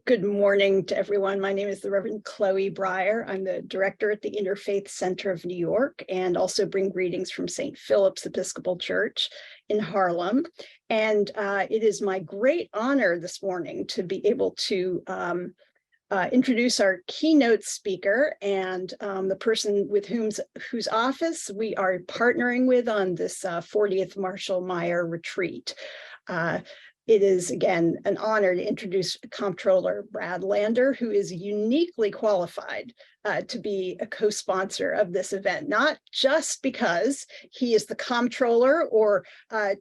Good morning to everyone. My name is the Reverend Chloe Breyer. I'm the director at the Interfaith Center of New York and also bring greetings from St. Philip's Episcopal Church in Harlem. And it is my great honor this morning to be able to introduce our keynote speaker and the person with whose office we are partnering with on this 40th Marshall Meyer retreat. It is, again, an honor to introduce Comptroller Brad Lander, who is uniquely qualified to be a co-sponsor of this event, not just because he is the comptroller or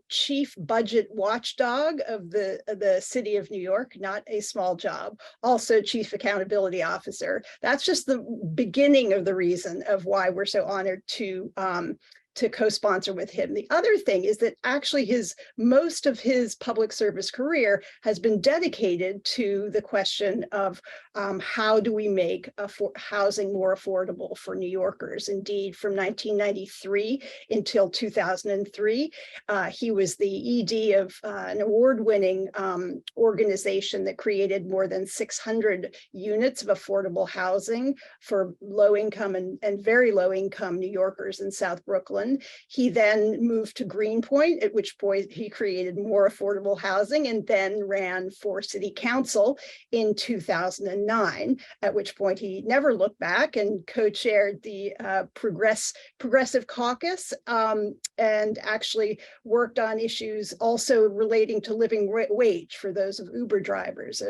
chief budget watchdog of the city of New York, not a small job, also chief accountability officer. That's just the beginning of the reason of why we're so honored to co-sponsor with him. The other thing is that actually most of his public service career has been dedicated to the question of how do we make housing more affordable for New Yorkers. Indeed, from 1993 until 2003, he was the ED of an award-winning organization that created more than 600 units of affordable housing for low-income and very low-income New Yorkers in South Brooklyn. He then moved to Greenpoint, at which point he created more affordable housing and then ran for city council in 2009, at which point he never looked back and co-chaired the Progressive Caucus and actually worked on issues also relating to living wage for those of Uber drivers,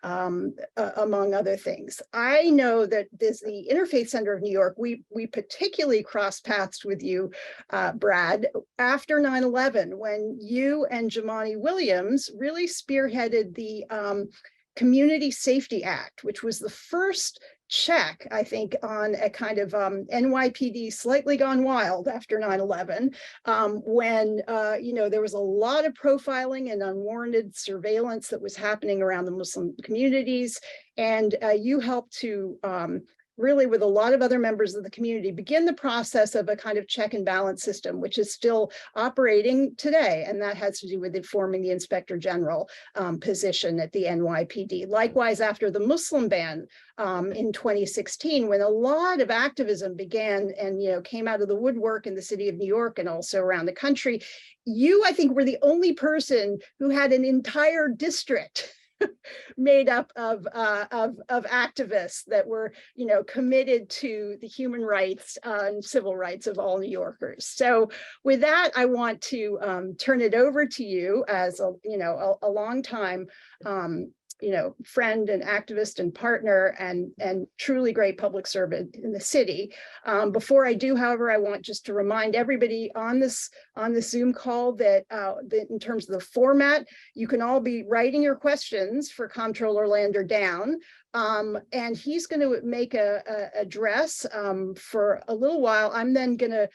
among other things. I know that the Interfaith Center of New York, we particularly crossed paths with you, Brad, after 9/11, when you and Jamani Williams really spearheaded the Community Safety Act, which was the first check, I think, on a kind of NYPD slightly gone wild after 9/11, when there was a lot of profiling and unwarranted surveillance that was happening around the Muslim communities, and you helped to really, with a lot of other members of the community, begin the process of a kind of check and balance system, which is still operating today. And that has to do with forming the Inspector General position at the NYPD. Likewise, after the Muslim ban in 2016, when a lot of activism began and came out of the woodwork in the city of New York and also around the country, you, I think, were the only person who had an entire district made up of activists that were, committed to the human rights and civil rights of all New Yorkers. So with that, I want to turn it over to you as a long time friend and activist and partner and truly great public servant in the city. Before I do, however, I want just to remind everybody on this Zoom call that in terms of the format, you can all be writing your questions for Comptroller Lander down. And he's going to make a address for a little while. I'm then going to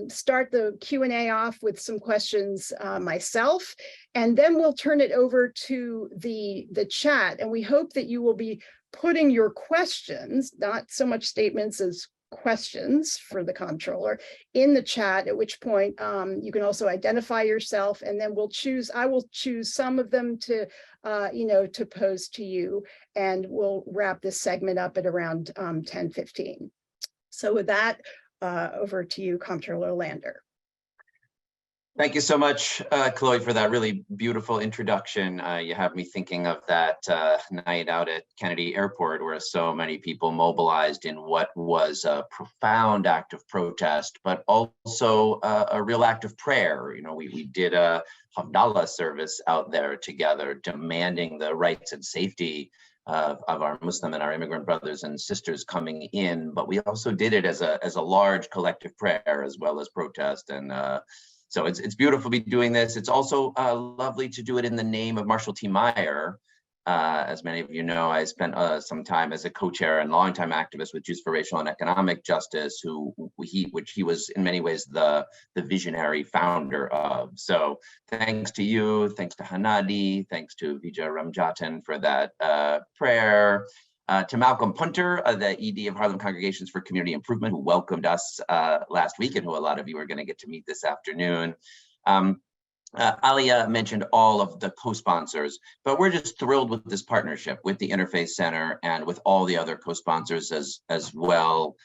start the Q&A off with some questions myself, and then we'll turn it over to the chat. And we hope that you will be putting your questions, not so much statements as questions for the comptroller, in the chat, at which point you can also identify yourself, and then I will choose some of them to pose to you, and we'll wrap this segment up at around 10:15. So with that, over to you, Comptroller Lander. Thank you so much, Chloe, for that really beautiful introduction. You have me thinking of that night out at Kennedy Airport, where so many people mobilized in what was a profound act of protest, but also a real act of prayer. We did a Havdalah service out there together, demanding the rights and safety of our Muslim and our immigrant brothers and sisters coming in. But we also did it as a large collective prayer as well as protest. And so it's beautiful to be doing this. It's also lovely to do it in the name of Marshall T. Meyer. As many of you know, I spent some time as a co-chair and longtime activist with Jews for Racial and Economic Justice, which he was in many ways the visionary founder of. So thanks to you, thanks to Hanadi, thanks to Vijay Ramjatan for that prayer. To Malcolm Punter, the ED of Harlem Congregations for Community Improvement, who welcomed us last week and who a lot of you are going to get to meet this afternoon. Alia mentioned all of the co-sponsors, but we're just thrilled with this partnership with the Interfaith Center and with all the other co-sponsors as well.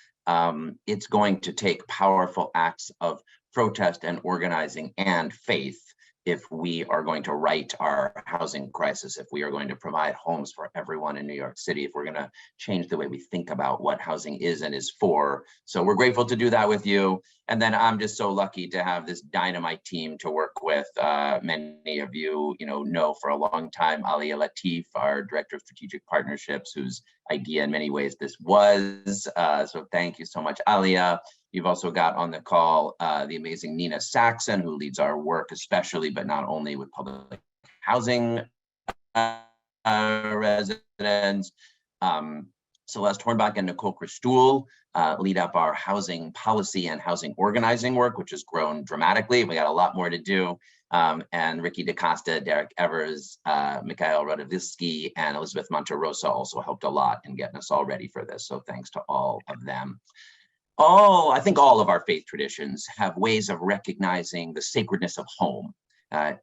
It's going to take powerful acts of protest and organizing and faith if we are going to right our housing crisis, if we are going to provide homes for everyone in New York City, if we're going to change the way we think about what housing is and is for. So we're grateful to do that with you. And then I'm just so lucky to have this dynamite team to work with. Many of you, know for a long time, Alia Latif, our Director of Strategic Partnerships, whose idea in many ways this was. So thank you so much, Alia. You've also got on the call the amazing Nina Saxon, who leads our work, especially, but not only with public housing residents. Celeste Hornbach and Nicole Christoul lead up our housing policy and housing organizing work, which has grown dramatically. We got a lot more to do. And Ricky DaCosta, Derek Evers, Mikhail Rodovisky, and Elizabeth Monterosa also helped a lot in getting us all ready for this. So thanks to all of them. I think all of our faith traditions have ways of recognizing the sacredness of home.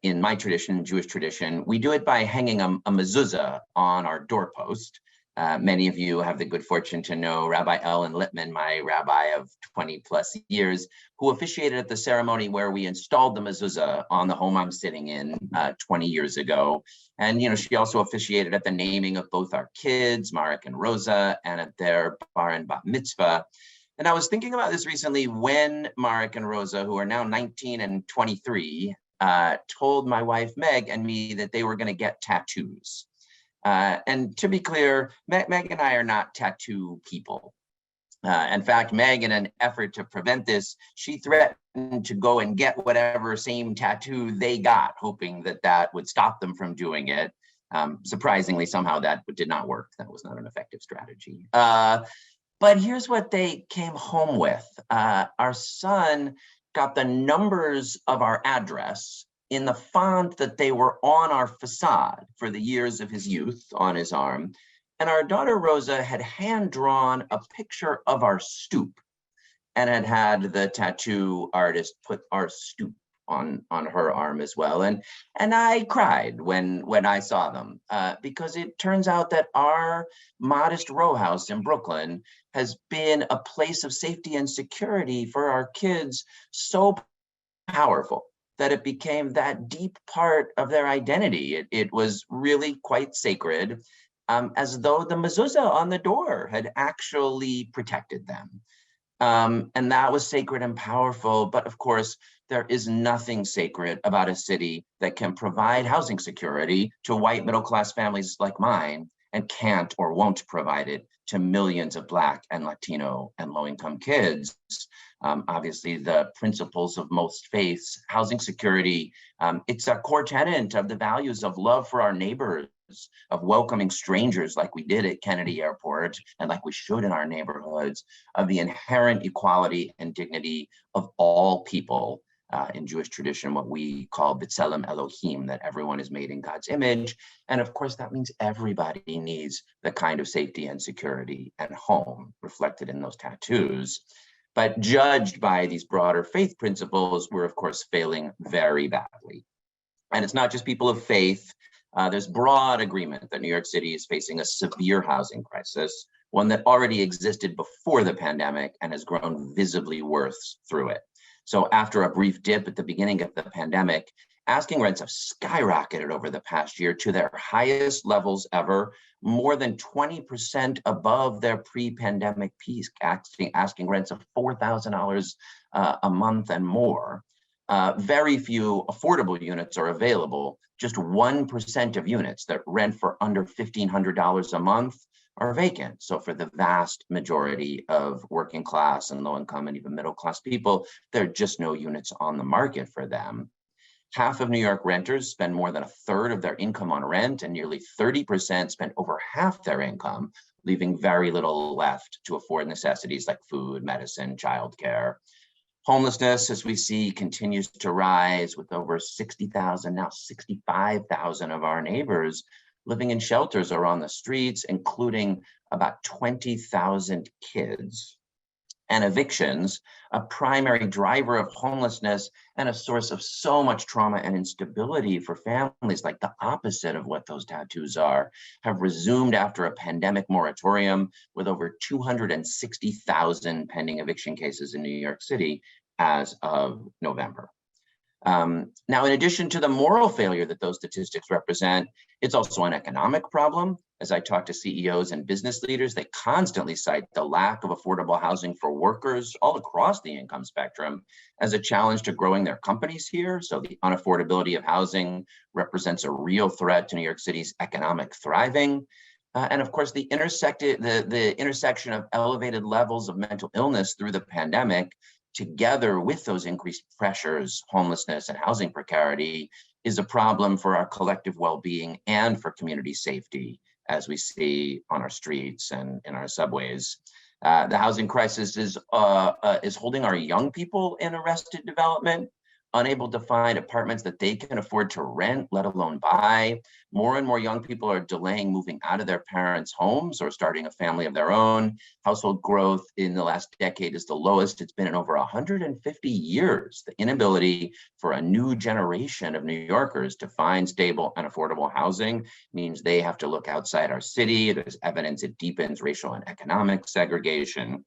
In my tradition, Jewish tradition, we do it by hanging a mezuzah on our doorpost. Many of you have the good fortune to know Rabbi Ellen Lippman, my rabbi of 20 plus years, who officiated at the ceremony where we installed the mezuzah on the home I'm sitting in 20 years ago. And, she also officiated at the naming of both our kids, Marek and Rosa, and at their bar and bat mitzvah. And I was thinking about this recently when Marek and Rosa, who are now 19 and 23, told my wife Meg and me that they were going to get tattoos. And to be clear, Meg and I are not tattoo people. In fact, Meg, in an effort to prevent this, she threatened to go and get whatever same tattoo they got, hoping that would stop them from doing it. Surprisingly, somehow that did not work. That was not an effective strategy. But here's what they came home with. Our son got the numbers of our address in the font that they were on our facade for the years of his youth on his arm. And our daughter Rosa had hand-drawn a picture of our stoop and had the tattoo artist put our stoop on her arm as well. And I cried when I saw them because it turns out that our modest row house in Brooklyn has been a place of safety and security for our kids so powerful that it became that deep part of their identity. It was really quite sacred, as though the mezuzah on the door had actually protected them. And that was sacred and powerful. But of course, there is nothing sacred about a city that can provide housing security to white middle-class families like mine and can't or won't provide it to millions of Black and Latino and low-income kids. Obviously, the principles of most faiths, housing security, it's a core tenet of the values of love for our neighbors, of welcoming strangers like we did at Kennedy Airport and like we should in our neighborhoods, of the inherent equality and dignity of all people. In Jewish tradition, what we call B'Tselem Elohim, that everyone is made in God's image. And of course, that means everybody needs the kind of safety and security and home reflected in those tattoos. But judged by these broader faith principles, we're of course failing very badly. And it's not just people of faith. There's broad agreement that New York City is facing a severe housing crisis, one that already existed before the pandemic and has grown visibly worse through it. So after a brief dip at the beginning of the pandemic, asking rents have skyrocketed over the past year to their highest levels ever, more than 20% above their pre-pandemic peak, asking rents of $4,000 a month and more. Very few affordable units are available. Just 1% of units that rent for under $1,500 a month are vacant. So for the vast majority of working class and low income and even middle class people, there are just no units on the market for them. Half of New York renters spend more than a third of their income on rent, and nearly 30% spend over half their income, leaving very little left to afford necessities like food, medicine, childcare. Homelessness, as we see, continues to rise, with over 60,000, now 65,000 of our neighbors living in shelters or on the streets, including about 20,000 kids. and evictions, a primary driver of homelessness and a source of so much trauma and instability for families, like the opposite of what those tattoos are, have resumed after a pandemic moratorium, with over 260,000 pending eviction cases in New York City as of November. Now, in addition to the moral failure that those statistics represent, it's also an economic problem. As I talk to CEOs and business leaders, they constantly cite the lack of affordable housing for workers all across the income spectrum as a challenge to growing their companies here. So the unaffordability of housing represents a real threat to New York City's economic thriving. And of course, the intersection of elevated levels of mental illness through the pandemic, together with those increased pressures, homelessness and housing precarity, is a problem for our collective well-being and for community safety, as we see on our streets and in our subways. The housing crisis is holding our young people in arrested development, unable to find apartments that they can afford to rent, let alone buy. More and more young people are delaying moving out of their parents' homes or starting a family of their own. Household growth in the last decade is the lowest it's been in over 150 years. The inability for a new generation of New Yorkers to find stable and affordable housing means they have to look outside our city. There's evidence it deepens racial and economic segregation.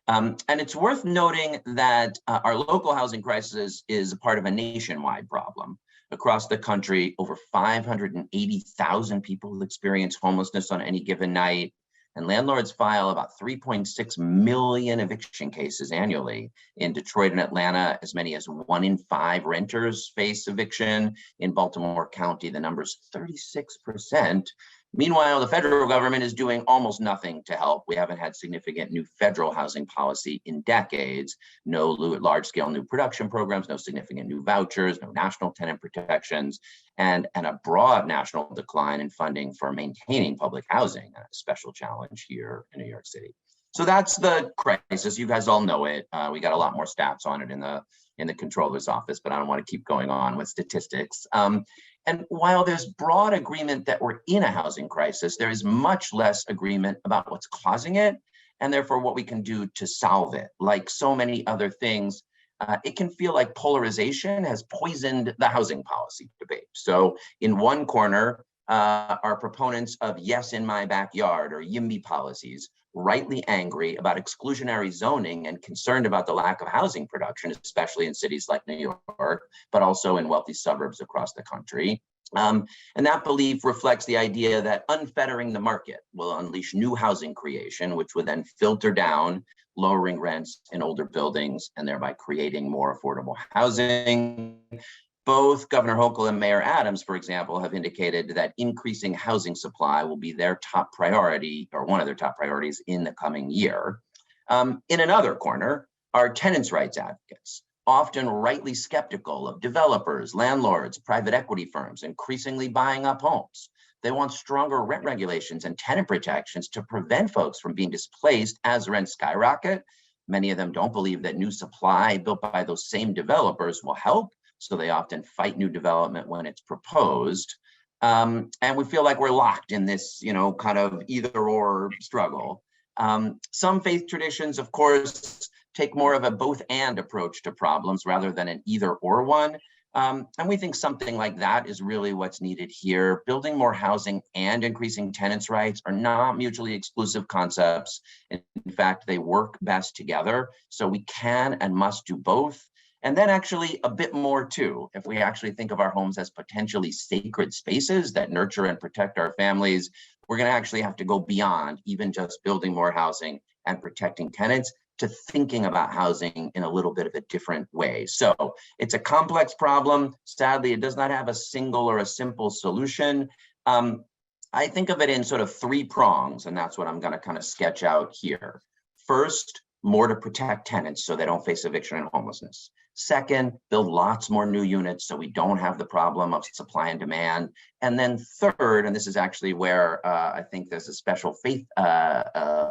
And it's worth noting that our local housing crisis is a part of a nationwide problem. Across the country, over 580,000 people experience homelessness on any given night, and landlords file about 3.6 million eviction cases annually. In Detroit and Atlanta, as many as 1 in 5 renters face eviction. In Baltimore County, the number's 36%. Meanwhile, the federal government is doing almost nothing to help. We haven't had significant new federal housing policy in decades. No large-scale new production programs, no significant new vouchers, no national tenant protections, and a broad national decline in funding for maintaining public housing, a special challenge here in New York City. So that's the crisis. You guys all know it. We got a lot more stats on it in the Comptroller's office, but I don't want to keep going on with statistics. And while there's broad agreement that we're in a housing crisis, there is much less agreement about what's causing it, and therefore what we can do to solve it. Like so many other things, it can feel like polarization has poisoned the housing policy debate. So in one corner are proponents of yes in my backyard or YIMBY policies, rightly angry about exclusionary zoning and concerned about the lack of housing production, especially in cities like New York, but also in wealthy suburbs across the country. And that belief reflects the idea that unfettering the market will unleash new housing creation, which would then filter down, lowering rents in older buildings and thereby creating more affordable housing. Both Governor Hochul and Mayor Adams, for example, have indicated that increasing housing supply will be their top priority, or one of their top priorities, in the coming year. In another corner are tenants' rights advocates, often rightly skeptical of developers, landlords, private equity firms increasingly buying up homes. They want stronger rent regulations and tenant protections to prevent folks from being displaced as rents skyrocket. Many of them don't believe that new supply built by those same developers will help, so they often fight new development when it's proposed. And we feel like we're locked in this, kind of either or struggle. Some faith traditions, of course, take more of a both and approach to problems rather than an either or one. And we think something like that is really what's needed here. Building more housing and increasing tenants' rights are not mutually exclusive concepts. In fact, they work best together. So we can and must do both. And then actually a bit more too, if we actually think of our homes as potentially sacred spaces that nurture and protect our families, we're going to actually have to go beyond even just building more housing and protecting tenants to thinking about housing in a little bit of a different way. So it's a complex problem. Sadly, it does not have a single or a simple solution. I think of it in sort of 3 prongs, and that's what I'm going to kind of sketch out here. First, more to protect tenants so they don't face eviction and homelessness. Second, build lots more new units so we don't have the problem of supply and demand. And then third, and this is actually where I think there's a special faith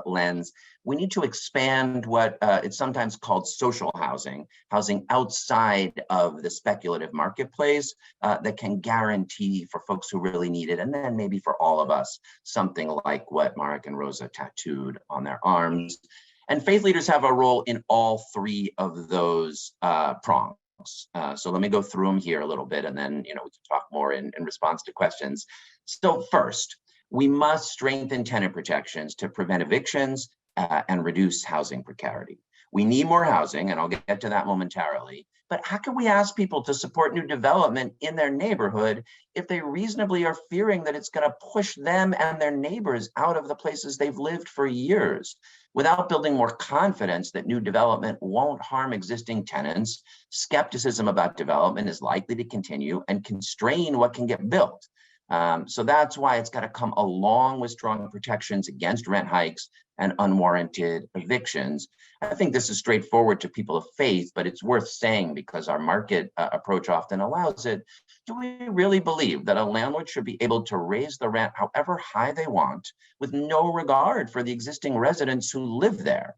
lens, we need to expand what it's sometimes called social housing, housing outside of the speculative marketplace that can guarantee for folks who really need it, and then maybe for all of us, something like what Marek and Rosa tattooed on their arms. And faith leaders have a role in all three of those prongs. So let me go through them here a little bit, and then we can talk more in response to questions. So first, we must strengthen tenant protections to prevent evictions and reduce housing precarity. We need more housing, and I'll get to that momentarily. But how can we ask people to support new development in their neighborhood if they reasonably are fearing that it's going to push them and their neighbors out of the places they've lived for years? Without building more confidence that new development won't harm existing tenants, skepticism about development is likely to continue and constrain what can get built. So that's why it's got to come along with strong protections against rent hikes and unwarranted evictions. I think this is straightforward to people of faith, but it's worth saying because our market approach often allows it. Do we really believe that a landlord should be able to raise the rent however high they want with no regard for the existing residents who live there?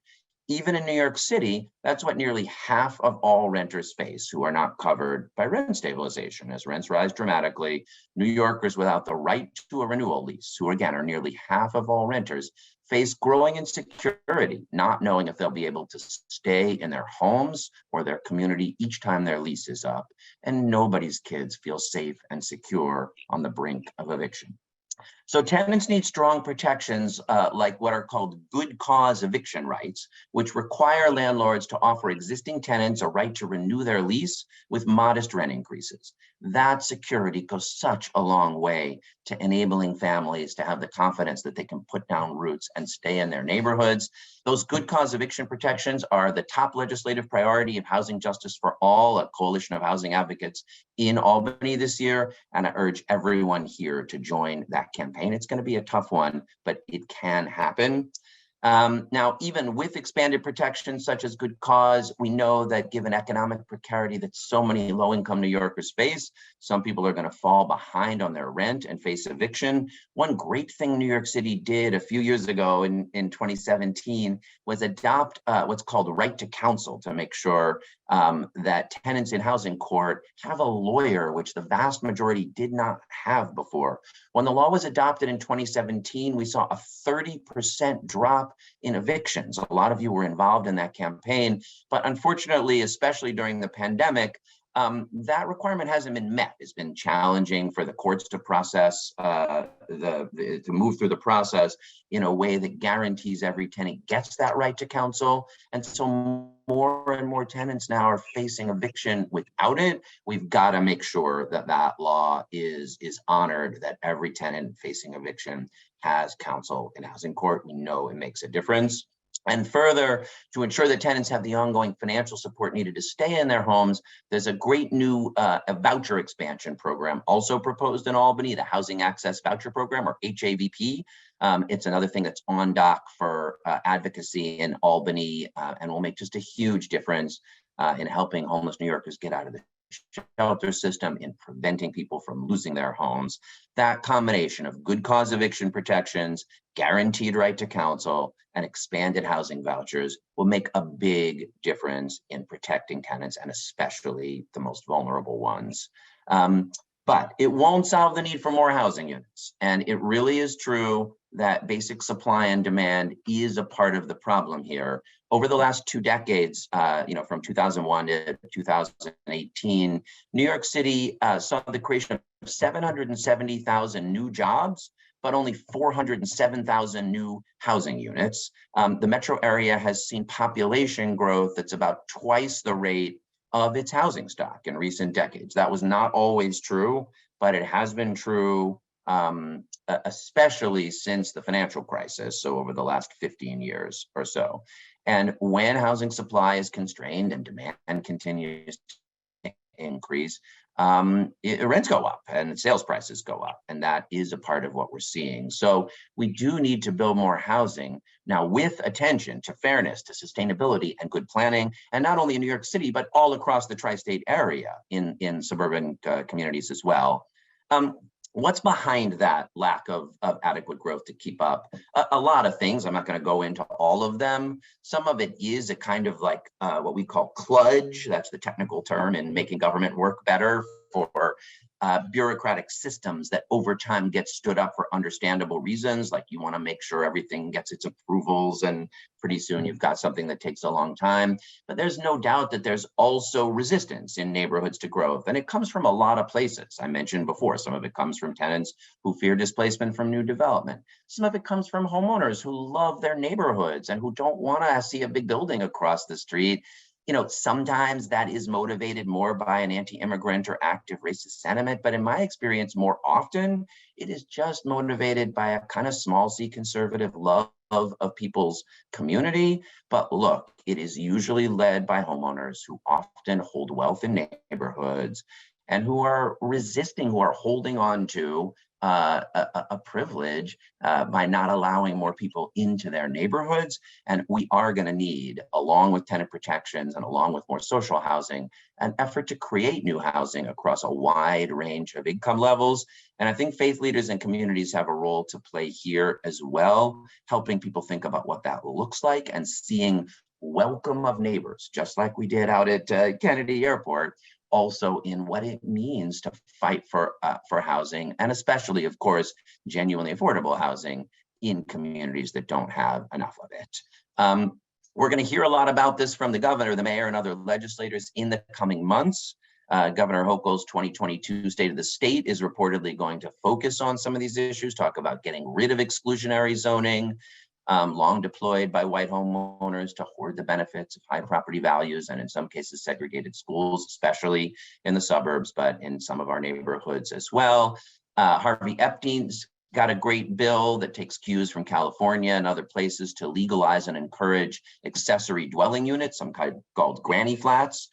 Even in New York City, that's what nearly half of all renters face who are not covered by rent stabilization. As rents rise dramatically, New Yorkers without the right to a renewal lease, who again are nearly half of all renters, face growing insecurity, not knowing if they'll be able to stay in their homes or their community each time their lease is up. And nobody's kids feel safe and secure on the brink of eviction. So tenants need strong protections like what are called good cause eviction rights, which require landlords to offer existing tenants a right to renew their lease with modest rent increases. That security goes such a long way to enabling families to have the confidence that they can put down roots and stay in their neighborhoods. Those good cause eviction protections are the top legislative priority of Housing Justice for All, a coalition of housing advocates in Albany this year. And I urge everyone here to join that campaign. It's going to be a tough one, but it can happen. Now, even with expanded protections such as good cause, we know that given economic precarity that so many low-income New Yorkers face, some people are going to fall behind on their rent and face eviction. One great thing New York City did a few years ago in 2017 was adopt what's called right to counsel to make sure that tenants in housing court have a lawyer, which the vast majority did not have before. When the law was adopted in 2017, we saw a 30% drop in evictions. A lot of you were involved in that campaign, but unfortunately, especially during the pandemic, that requirement hasn't been met. It's been challenging for the courts to process, to move through the process in a way that guarantees every tenant gets that right to counsel. And so more and more tenants now are facing eviction without it. We've got to make sure that that law is honored, that every tenant facing eviction has counsel in housing court. We know it makes a difference. And further, to ensure that tenants have the ongoing financial support needed to stay in their homes, there's a great new voucher expansion program also proposed in Albany, the Housing Access Voucher Program, or HAVP. It's another thing that's on dock for advocacy in Albany and will make just a huge difference in helping homeless New Yorkers get out of the shelter system, in preventing people from losing their homes. That combination of good cause eviction protections, guaranteed right to counsel, and expanded housing vouchers will make a big difference in protecting tenants, and especially the most vulnerable ones. But it won't solve the need for more housing units. And it really is true that basic supply and demand is a part of the problem here. Over the last 2 decades, from 2001 to 2018, New York City saw the creation of 770,000 new jobs, but only 407,000 new housing units. The metro area has seen population growth that's about twice the rate of its housing stock in recent decades. That was not always true, but it has been true, especially since the financial crisis, so over the last 15 years or so. And when housing supply is constrained and demand continues to increase, rents go up and sales prices go up, and that is a part of what we're seeing. So we do need to build more housing now, with attention to fairness, to sustainability, and good planning, and not only in New York City, but all across the tri-state area in suburban communities as well. What's behind that lack of adequate growth to keep up? A lot of things. I'm not going to go into all of them. Some of it is a kind of like what we call kludge. That's the technical term in making government work better for bureaucratic systems that over time get stood up for understandable reasons, like you want to make sure everything gets its approvals, and pretty soon you've got something that takes a long time. But there's no doubt that there's also resistance in neighborhoods to growth, and it comes from a lot of places. I mentioned before, some of it comes from tenants who fear displacement from new development. Some of it comes from homeowners who love their neighborhoods and who don't want to see a big building across the street. Sometimes that is motivated more by an anti-immigrant or active racist sentiment, but in my experience, more often, it is just motivated by a kind of small c conservative love of people's community. But look, it is usually led by homeowners who often hold wealth in neighborhoods and who are resisting, who are holding on to a privilege by not allowing more people into their neighborhoods. And we are going to need, along with tenant protections and along with more social housing, an effort to create new housing across a wide range of income levels. And I think faith leaders and communities have a role to play here as well, helping people think about what that looks like and seeing welcome of neighbors, just like we did out at Kennedy Airport, also in what it means to fight for housing, and especially, of course, genuinely affordable housing in communities that don't have enough of it. We're going to hear a lot about this from the governor, the mayor, and other legislators in the coming months. Governor Hochul's 2022 State of the State is reportedly going to focus on some of these issues, talk about getting rid of exclusionary zoning, long deployed by white homeowners to hoard the benefits of high property values and in some cases segregated schools, especially in the suburbs, but in some of our neighborhoods as well. Harvey Epstein's got a great bill that takes cues from California and other places to legalize and encourage accessory dwelling units, some kind called granny flats,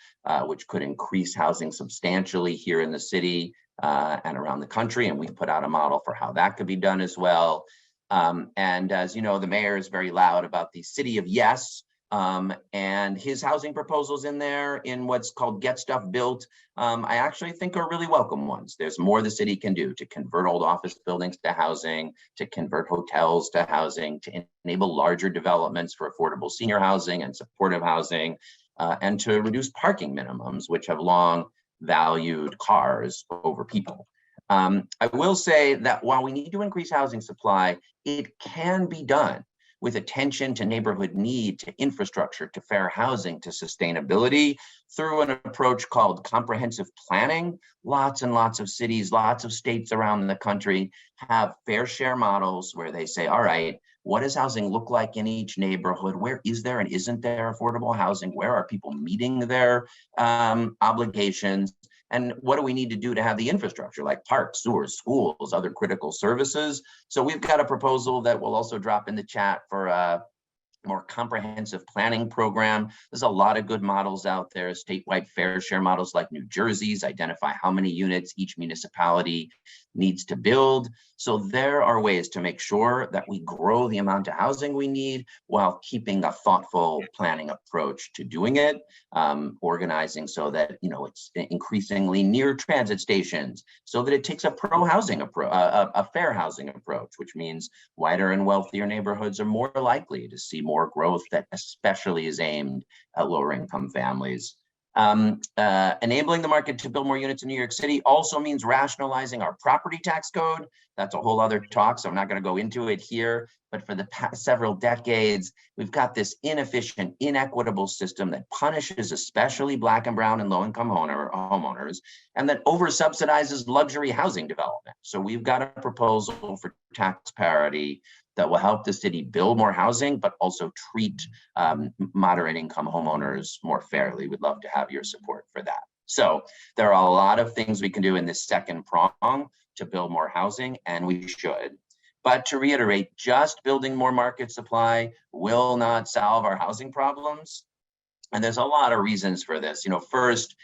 which could increase housing substantially here in the city and around the country. And we've put out a model for how that could be done as well. And as you know, the mayor is very loud about the city of yes, and his housing proposals in there in what's called Get Stuff Built, I actually think are really welcome ones. There's more the city can do to convert old office buildings to housing, to convert hotels to housing, to enable larger developments for affordable senior housing and supportive housing, and to reduce parking minimums, which have long valued cars over people. I will say that while we need to increase housing supply, it can be done with attention to neighborhood need, to infrastructure, to fair housing, to sustainability through an approach called comprehensive planning. Lots and lots of cities, lots of states around the country have fair share models where they say, all right, what does housing look like in each neighborhood? Where is there and isn't there affordable housing? Where are people meeting their obligations? And what do we need to do to have the infrastructure like parks, sewers, schools, other critical services? So we've got a proposal that we'll also drop in the chat for a more comprehensive planning program. There's a lot of good models out there, statewide fair share models like New Jersey's identify how many units each municipality needs to build. So there are ways to make sure that we grow the amount of housing we need while keeping a thoughtful planning approach to doing it, organizing so that it's increasingly near transit stations, so that it takes a pro-housing approach, a fair housing approach, which means wider and wealthier neighborhoods are more likely to see more growth that especially is aimed at lower income families. Enabling the market to build more units in New York City also means rationalizing our property tax code. That's a whole other talk, so I'm not going to go into it here. But for the past several decades, we've got this inefficient, inequitable system that punishes especially Black and brown and low-income homeowners, and that over-subsidizes luxury housing development. So we've got a proposal for tax parity that will help the city build more housing, but also treat moderate income homeowners more fairly. We'd love to have your support for that. So there are a lot of things we can do in this second prong to build more housing, and we should. But to reiterate, just building more market supply will not solve our housing problems. And there's a lot of reasons for this. First,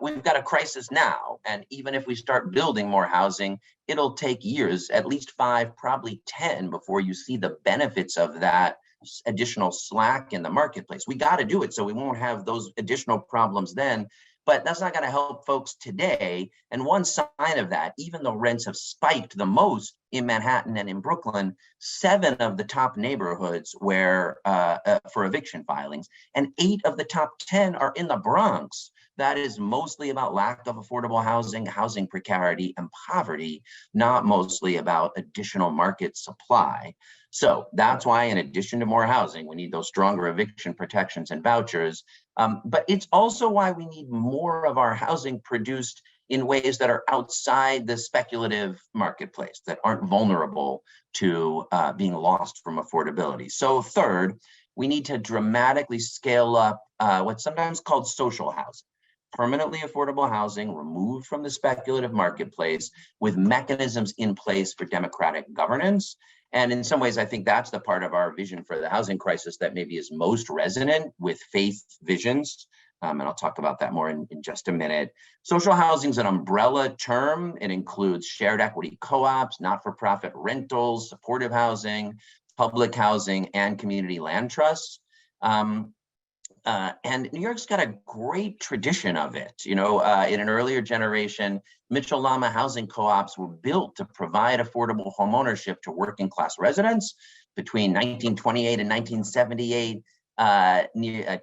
we've got a crisis now, and even if we start building more housing, it'll take years, at least 5, probably 10, before you see the benefits of that additional slack in the marketplace. We got to do it so we won't have those additional problems then, but that's not going to help folks today. And one sign of that, even though rents have spiked the most in Manhattan and in Brooklyn, 7 of the top neighborhoods where for eviction filings, and 8 of the top 10 are in the Bronx. that is mostly about lack of affordable housing, housing precarity, and poverty, not mostly about additional market supply. So that's why, in addition to more housing, we need those stronger eviction protections and vouchers. But it's also why we need more of our housing produced in ways that are outside the speculative marketplace, that aren't vulnerable to being lost from affordability. So third, we need to dramatically scale up what's sometimes called social housing, permanently affordable housing removed from the speculative marketplace with mechanisms in place for democratic governance. And in some ways, I think that's the part of our vision for the housing crisis that maybe is most resonant with faith visions. And I'll talk about that more in just a minute. Social housing is an umbrella term. It includes shared equity co-ops, not-for-profit rentals, supportive housing, public housing, and community land trusts. And New York's got a great tradition of it. You know, in an earlier generation, Mitchell-Lama housing co-ops were built to provide affordable homeownership to working class residents. Between 1928 and 1978,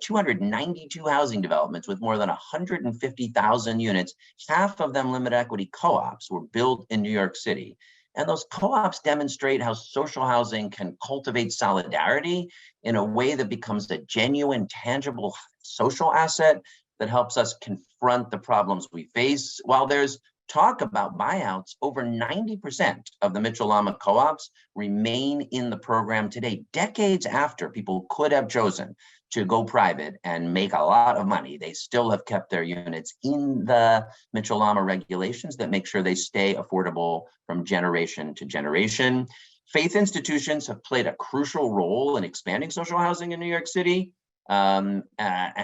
292 housing developments with more than 150,000 units, half of them limited equity co-ops, were built in New York City. And those co-ops demonstrate how social housing can cultivate solidarity in a way that becomes a genuine, tangible social asset that helps us confront the problems we face. While there's talk about buyouts, over 90% of the Mitchell-Lama co-ops remain in the program today, decades after people could have chosen to go private and make a lot of money. They still have kept their units in the Mitchell-Lama regulations that make sure they stay affordable from generation to generation. Faith institutions have played a crucial role in expanding social housing in New York City. And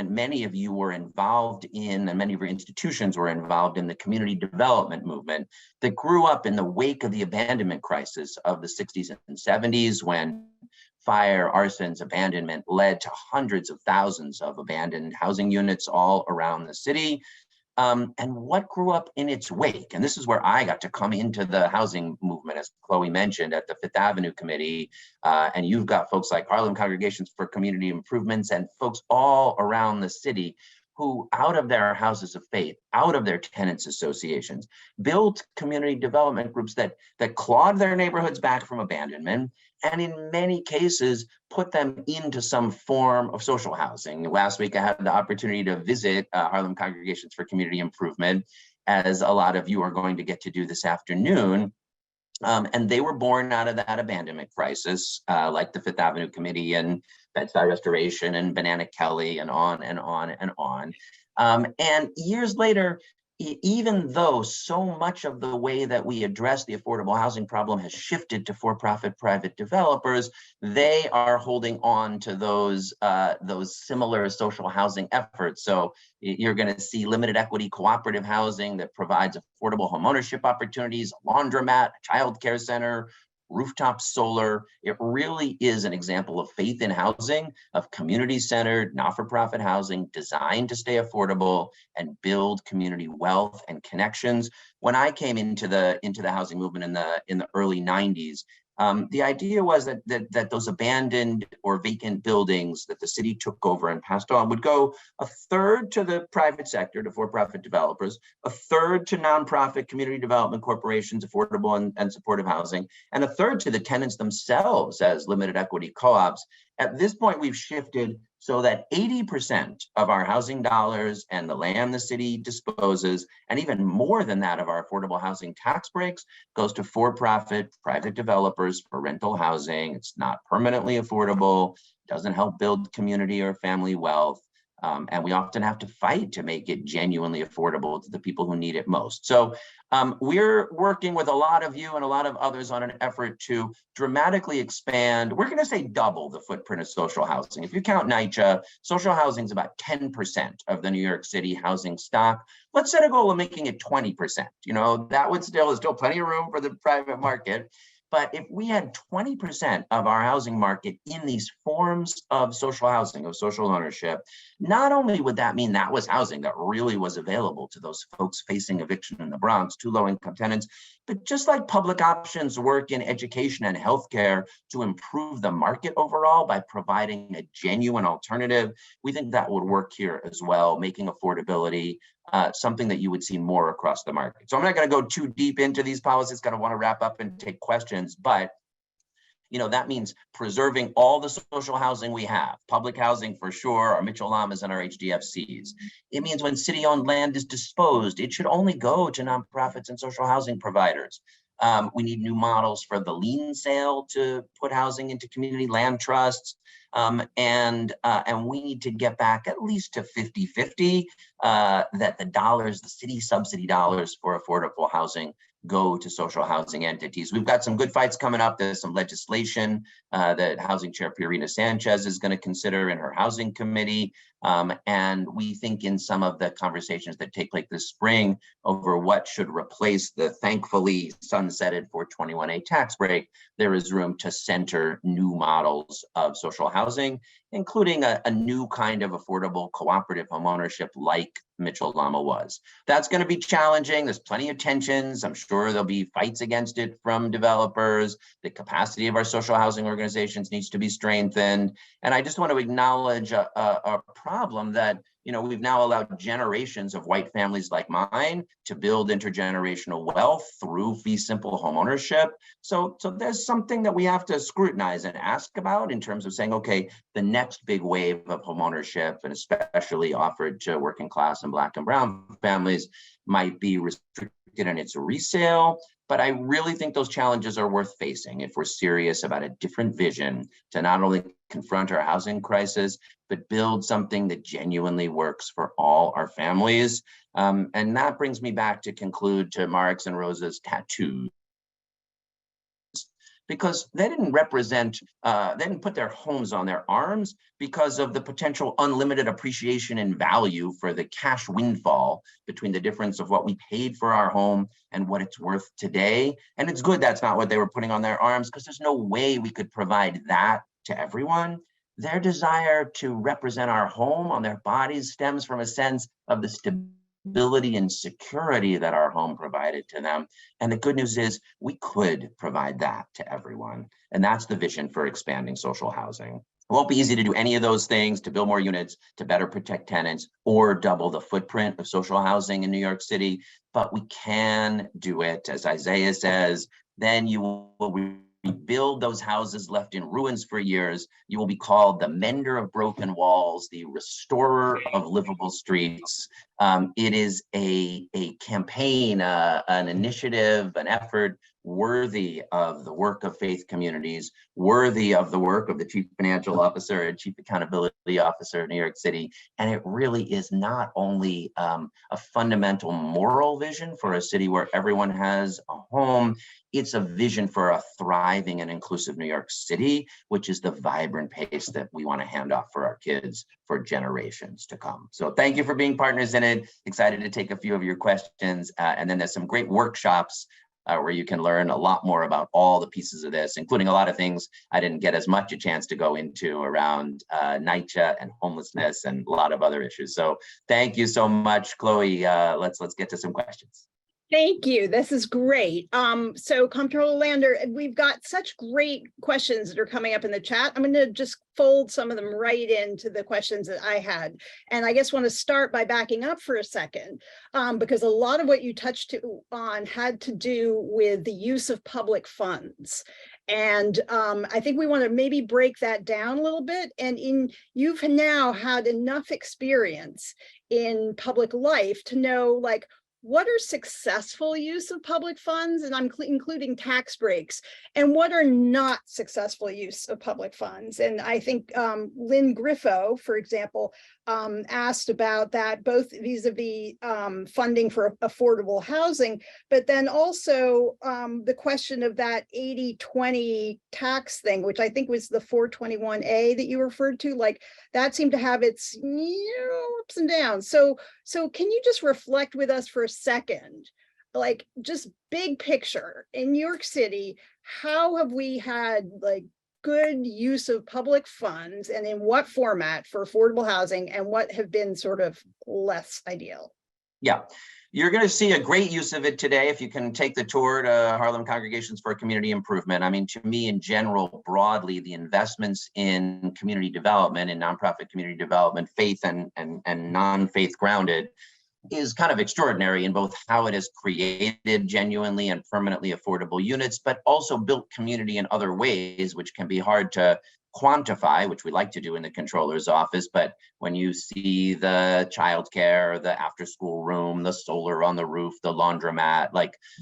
many of you were involved in, and many of your institutions were involved in the community development movement that grew up in the wake of the abandonment crisis of the 60s and 70s, when fire, arsons, abandonment led to hundreds of thousands of abandoned housing units all around the city. And what grew up in its wake, and this is where I got to come into the housing movement, as Chloe mentioned, at the Fifth Avenue Committee, and you've got folks like Harlem Congregations for Community Improvements and folks all around the city who, out of their houses of faith, out of their tenants associations, built community development groups that clawed their neighborhoods back from abandonment, and in many cases put them into some form of social housing. Last week, I had the opportunity to visit Harlem Congregations for Community Improvement, as a lot of you are going to get to do this afternoon. And they were born out of that abandonment crisis, like the Fifth Avenue Committee and Bed-Stuy Restoration and Banana Kelly and on and on and on. And years later, even though so much of the way that we address the affordable housing problem has shifted to for-profit private developers, they are holding on to those similar social housing efforts. So you're going to see limited equity cooperative housing that provides affordable homeownership opportunities, a laundromat, a child care center, rooftop solar. It really is an example of faith in housing, of community-centered, not-for-profit housing designed to stay affordable and build community wealth and connections. When I came into the housing movement in the early 90s, the idea was that those abandoned or vacant buildings that the city took over and passed on would go a third to the private sector, to for-profit developers, a third to nonprofit community development corporations, affordable and supportive housing, and a third to the tenants themselves as limited equity co-ops. At this point, we've shifted so that 80% of our housing dollars and the land the city disposes, and even more than that of our affordable housing tax breaks, goes to for-profit private developers for rental housing. It's not permanently affordable, doesn't help build community or family wealth. And we often have to fight to make it genuinely affordable to the people who need it most. So we're working with a lot of you and a lot of others on an effort to dramatically expand. We're going to say double the footprint of social housing. If you count NYCHA, social housing is about 10% of the New York City housing stock. Let's set a goal of making it 20%. You know, that would still, there's still plenty of room for the private market. But if we had 20% of our housing market in these forms of social housing, of social ownership, not only would that mean that was housing that really was available to those folks facing eviction in the Bronx, to low-income tenants, but just like public options work in education and healthcare to improve the market overall by providing a genuine alternative, we think that would work here as well, making affordability something that you would see more across the market. So I'm not going to go too deep into these policies, kind of want to wrap up and take questions, but that means preserving all the social housing we have, public housing for sure, our Mitchell Lamas and our HDFCs. It means when city-owned land is disposed, it should only go to nonprofits and social housing providers. We need new models for the lien sale to put housing into community land trusts. And we need to get back at least to 50-50, that the city subsidy dollars for affordable housing go to social housing entities. We've got some good fights coming up. There's some legislation that Housing Chair Purina Sanchez is going to consider in her housing committee. And we think in some of the conversations that take place this spring over what should replace the thankfully sunsetted 421A tax break, there is room to center new models of social housing, including a new kind of affordable cooperative homeownership like Mitchell Lama was. That's going to be challenging. There's plenty of tensions. I'm sure there'll be fights against it from developers. The capacity of our social housing organizations needs to be strengthened. And I just want to acknowledge a problem that we've now allowed generations of white families like mine to build intergenerational wealth through fee simple home ownership. So there's something that we have to scrutinize and ask about in terms of saying, okay, the next big wave of home ownership, and especially offered to working class and Black and brown families, might be restricted in its resale. But I really think those challenges are worth facing if we're serious about a different vision to not only confront our housing crisis, but build something that genuinely works for all our families. And that brings me back to conclude to Mark's and Rosa's tattoos, because they didn't they didn't put their homes on their arms because of the potential unlimited appreciation in value for the cash windfall between the difference of what we paid for our home and what it's worth today. And it's good that's not what they were putting on their arms, because there's no way we could provide that to everyone. Their desire to represent our home on their bodies stems from a sense of the stability and security that our home provided to them. And the good news is we could provide that to everyone. And that's the vision for expanding social housing. It won't be easy to do any of those things, to build more units, to better protect tenants, or double the footprint of social housing in New York City, but we can do it. As Isaiah says, then you will rebuild those houses left in ruins for years. You will be called the mender of broken walls, the restorer of livable streets. It is a campaign, an initiative, an effort worthy of the work of faith communities, worthy of the work of the Chief Financial Officer and Chief Accountability Officer of New York City. And it really is not only a fundamental moral vision for a city where everyone has a home, it's a vision for a thriving and inclusive New York City, which is the vibrant pace that we want to hand off for our kids for generations to come. So thank you for being partners in it. Excited to take a few of your questions. And then there's some great workshops where you can learn a lot more about all the pieces of this, including a lot of things I didn't get as much a chance to go into around NYCHA and homelessness and a lot of other issues. So thank you so much, Chloe. Let's get to some questions. Thank you. This is great. So Comptroller Lander, we've got such great questions that are coming up in the chat. I'm going to just fold some of them right into the questions that I had. And I guess want to start by backing up for a second, because a lot of what you touched on had to do with the use of public funds. And I think we want to maybe break that down a little bit. And you've now had enough experience in public life to know, like, what are successful use of public funds, and I'm including tax breaks, and what are not successful use of public funds. And I think Lynn Griffo, for example, asked about that, both vis-a-vis funding for affordable housing, but then also the question of that 80-20 tax thing, which I think was the 421A that you referred to, like that seemed to have its ups and downs. So can you just reflect with us for a second, like just big picture in New York City, how have we had like good use of public funds and in what format for affordable housing, and what have been sort of less ideal? Yeah, you're going to see a great use of it today if you can take the tour to Harlem Congregations for Community Improvement. I mean, to me, in general, broadly, the investments in community development and nonprofit community development, faith and non-faith grounded, is kind of extraordinary in both how it has created genuinely and permanently affordable units, but also built community in other ways, which can be hard to quantify, which we like to do in the Comptroller's office. But when you see the childcare, the after-school room, the solar on the roof, the laundromat,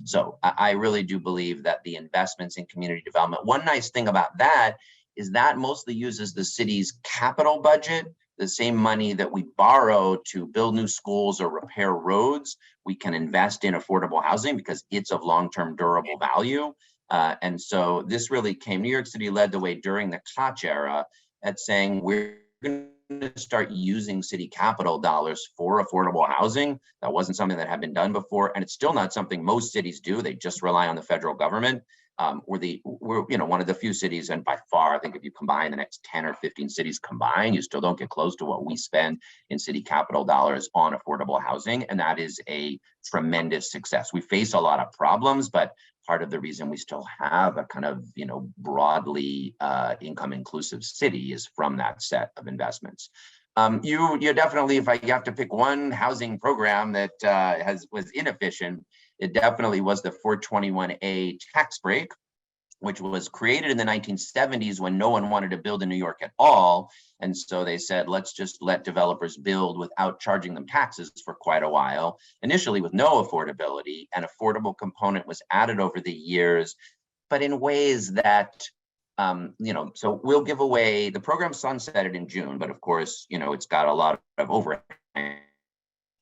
so I really do believe that the investments in community development, one nice thing about that is that mostly uses the city's capital budget. The same money that we borrow to build new schools or repair roads, we can invest in affordable housing because it's of long-term durable value. And so this really came, New York City led the way during the Koch era at saying we're going to start using city capital dollars for affordable housing. That wasn't something that had been done before, and it's still not something most cities do. They just rely on the federal government. We're one of the few cities, and by far, I think if you combine the next 10 or 15 cities combined, you still don't get close to what we spend in city capital dollars on affordable housing, and that is a tremendous success. We face a lot of problems, but part of the reason we still have a kind of broadly income inclusive city is from that set of investments. You definitely, if you have to pick one housing program that was inefficient, it definitely was the 421A tax break, which was created in the 1970s when no one wanted to build in New York at all. And so they said, let's just let developers build without charging them taxes for quite a while, initially with no affordability. An affordable component was added over the years, but in ways that so we'll give away, the program sunsetted in June, but of course, it's got a lot of overhang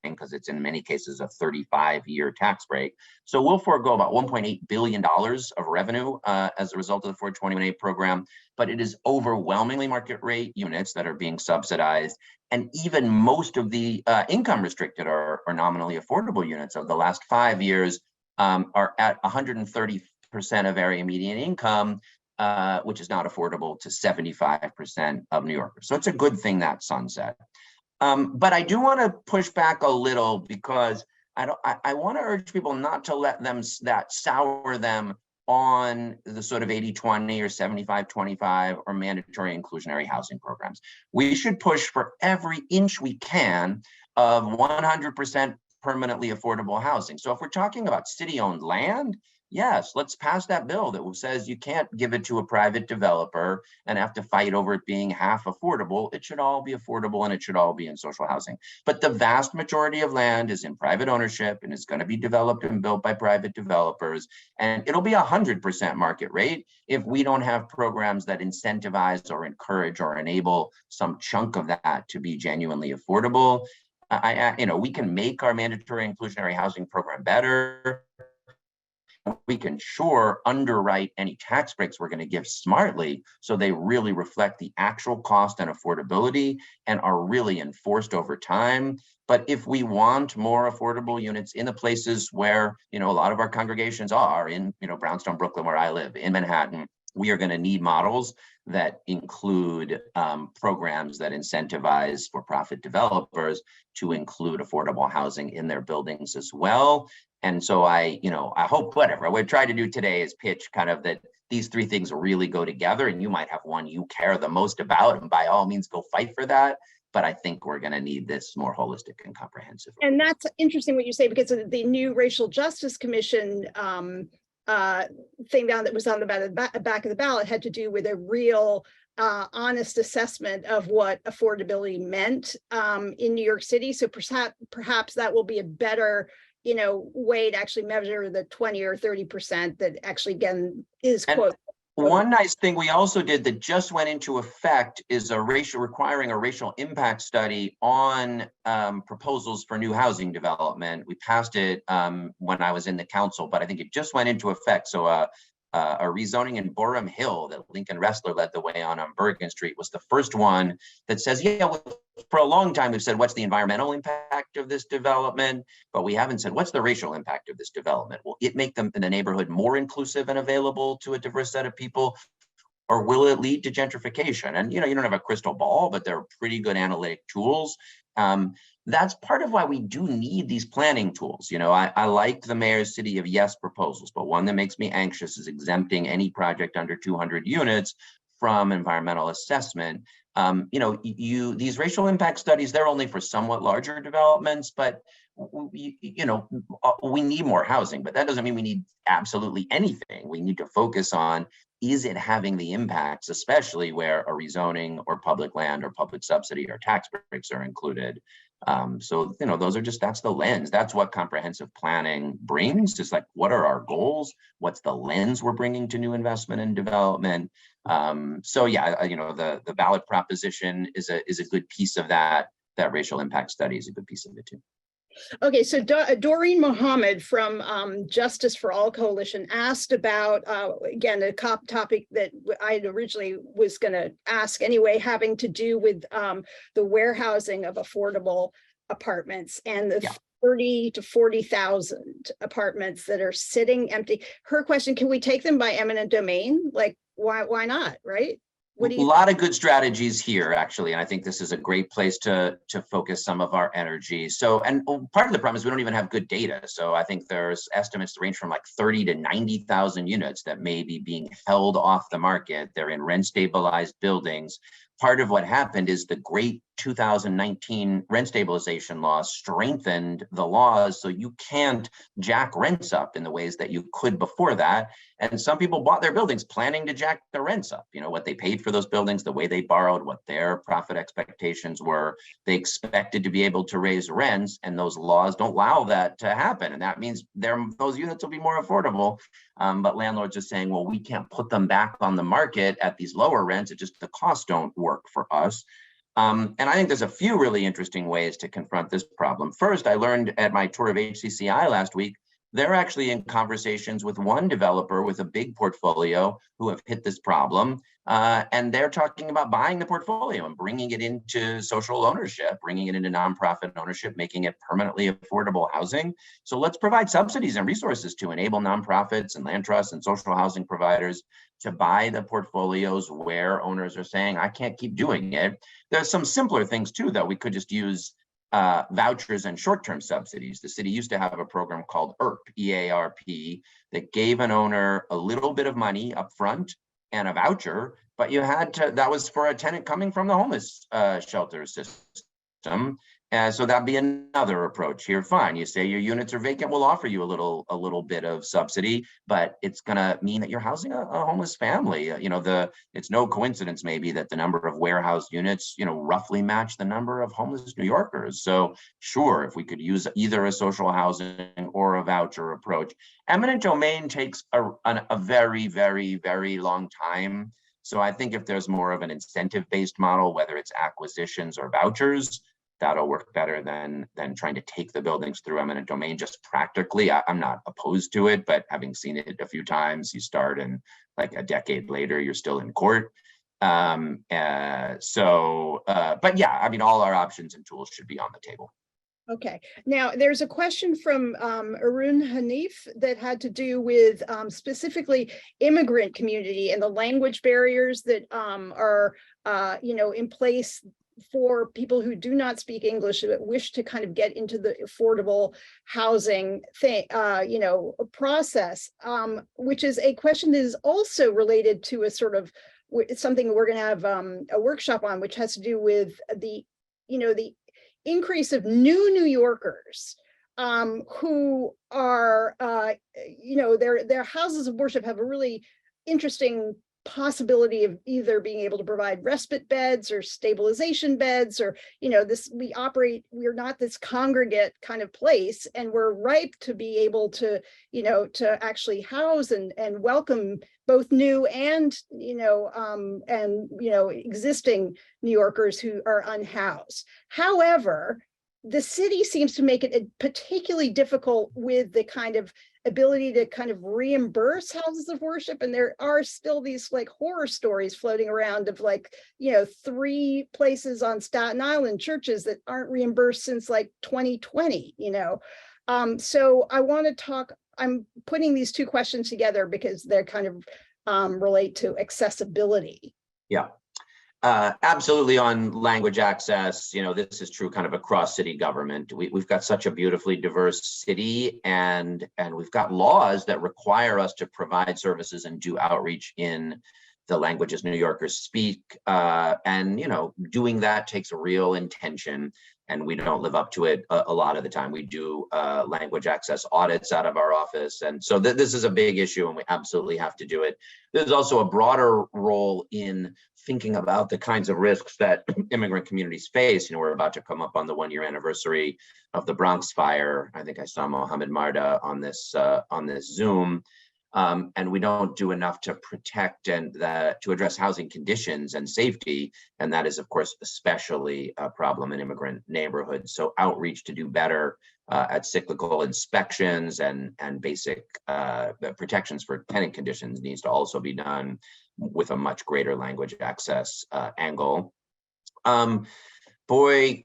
because it's in many cases a 35-year tax break. So we'll forego about $1.8 billion of revenue as a result of the 421A program, but it is overwhelmingly market rate units that are being subsidized. And even most of the income restricted or nominally affordable units of the last 5 years are at 130% of area median income, which is not affordable to 75% of New Yorkers. So it's a good thing that sunset. But I do want to push back a little because I want to urge people not to let that sour them on the sort of 80-20 or 75-25 or mandatory inclusionary housing programs. We should push for every inch we can of 100% permanently affordable housing. So if we're talking about city-owned land, yes, let's pass that bill that says you can't give it to a private developer and have to fight over it being half affordable. It should all be affordable and it should all be in social housing. But the vast majority of land is in private ownership and it's going to be developed and built by private developers. And it'll be 100% market rate if we don't have programs that incentivize or encourage or enable some chunk of that to be genuinely affordable. We can make our mandatory inclusionary housing program better. We can sure underwrite any tax breaks we're going to give smartly so they really reflect the actual cost and affordability and are really enforced over time. But if we want more affordable units in the places where, a lot of our congregations are in, Brownstone, Brooklyn, where I live, in Manhattan, we are going to need models that include programs that incentivize for-profit developers to include affordable housing in their buildings as well. And so I hope what I try to do today is pitch kind of that these three things really go together, and you might have one you care the most about, and by all means go fight for that. But I think we're going to need this more holistic and comprehensive. And that's interesting what you say, because of the new Racial Justice Commission thing down that was on the back of the ballot had to do with a real honest assessment of what affordability meant in New York City. So perhaps that will be a better way to actually measure the 20 or 30% that actually, again, is quote. One nice thing we also did that just went into effect is requiring a racial impact study on proposals for new housing development. We passed it when I was in the council, but I think it just went into effect. So A rezoning in Borum Hill that Lincoln Ressler led the way on Bergen Street was the first one that says, yeah, for a long time we've said, what's the environmental impact of this development? But we haven't said, what's the racial impact of this development? Will it make them in the neighborhood more inclusive and available to a diverse set of people? Or will it lead to gentrification? And you don't have a crystal ball, but there are pretty good analytic tools. That's part of why we do need these planning tools. I like the mayor's City of Yes proposals, but one that makes me anxious is exempting any project under 200 units from environmental assessment. These racial impact studies, they're only for somewhat larger developments, but we need more housing, but that doesn't mean we need absolutely anything. We need to focus on, is it having the impacts, especially where a rezoning or public land or public subsidy or tax breaks are included. That's the lens. That's what comprehensive planning brings. Just like, what are our goals? What's the lens we're bringing to new investment and development? The ballot proposition is a good piece of that. That racial impact study is a good piece of it too. Okay, so Doreen Mohammed from Justice for All Coalition asked about, again, a topic that I originally was going to ask anyway, having to do with the warehousing of affordable apartments and the 30 to 40,000 apartments that are sitting empty. Her question, can we take them by eminent domain? Like, why not, right? A lot of good strategies here, actually, and I think this is a great place to focus some of our energy. And part of the problem is we don't even have good data. So I think there's estimates that range from like 30 to 90,000 units that may be being held off the market. They're in rent-stabilized buildings. Part of what happened is the great 2019 rent stabilization laws strengthened the laws, so you can't jack rents up in the ways that you could before that. And some people bought their buildings planning to jack their rents up. What they paid for those buildings, the way they borrowed, what their profit expectations were. They expected to be able to raise rents, and those laws don't allow that to happen. And that means those units will be more affordable. But landlords are saying, well, we can't put them back on the market at these lower rents. It just, the costs don't work for us. And I think there's a few really interesting ways to confront this problem. First, I learned at my tour of HCCI last week, they're actually in conversations with one developer with a big portfolio who have hit this problem. And they're talking about buying the portfolio and bringing it into social ownership, bringing it into nonprofit ownership, making it permanently affordable housing. So let's provide subsidies and resources to enable nonprofits and land trusts and social housing providers to buy the portfolios where owners are saying, I can't keep doing it. There's some simpler things too, though. We could just use vouchers and short-term subsidies. The city used to have a program called EARP, E-A-R-P, that gave an owner a little bit of money up front and a voucher, but you had to, that was for a tenant coming from the homeless shelter system. So that'd be another approach here. Fine, you say your units are vacant, we'll offer you a little bit of subsidy, but it's gonna mean that you're housing a homeless family. It's no coincidence maybe that the number of warehoused units, roughly match the number of homeless New Yorkers. So sure, if we could use either a social housing or a voucher approach. Eminent domain takes a very, very, very long time. So I think if there's more of an incentive-based model, whether it's acquisitions or vouchers, that'll work better than trying to take the buildings through eminent domain. Just practically, I'm not opposed to it, but having seen it a few times, you start and like a decade later, you're still in court. But yeah, I mean, all our options and tools should be on the table. Okay, now there's a question from Arun Hanif that had to do with specifically immigrant community and the language barriers that are in place for people who do not speak English that wish to kind of get into the affordable housing process, which is a question that is also related to a sort of something we're going to have a workshop on, which has to do with the increase of New Yorkers who are their houses of worship have a really interesting possibility of either being able to provide respite beds or stabilization beds, or we're not this congregate kind of place, and we're ripe to be able to actually house and welcome both new and existing New Yorkers who are unhoused. However, the city seems to make it particularly difficult with the kind of ability to kind of reimburse houses of worship. And there are still these like horror stories floating around of like, 3 places on Staten Island, churches that aren't reimbursed since like 2020, So I want to talk, I'm putting these 2 questions together because they're kind of relate to accessibility. Yeah. Absolutely on language access, this is true kind of across city government. We've got such a beautifully diverse city, and we've got laws that require us to provide services and do outreach in the languages New Yorkers speak. And doing that takes a real intention, and we don't live up to it a lot of the time. We do language access audits out of our office. And so this is a big issue, and we absolutely have to do it. There's also a broader role in thinking about the kinds of risks that immigrant communities face. We're about to come up on the 1-year anniversary of the Bronx fire. I think I saw Mohammed Marda on this Zoom. And we don't do enough to protect and to address housing conditions and safety. And that is, of course, especially a problem in immigrant neighborhoods. So outreach to do better at cyclical inspections and basic protections for tenant conditions needs to also be done with a much greater language access angle. Improving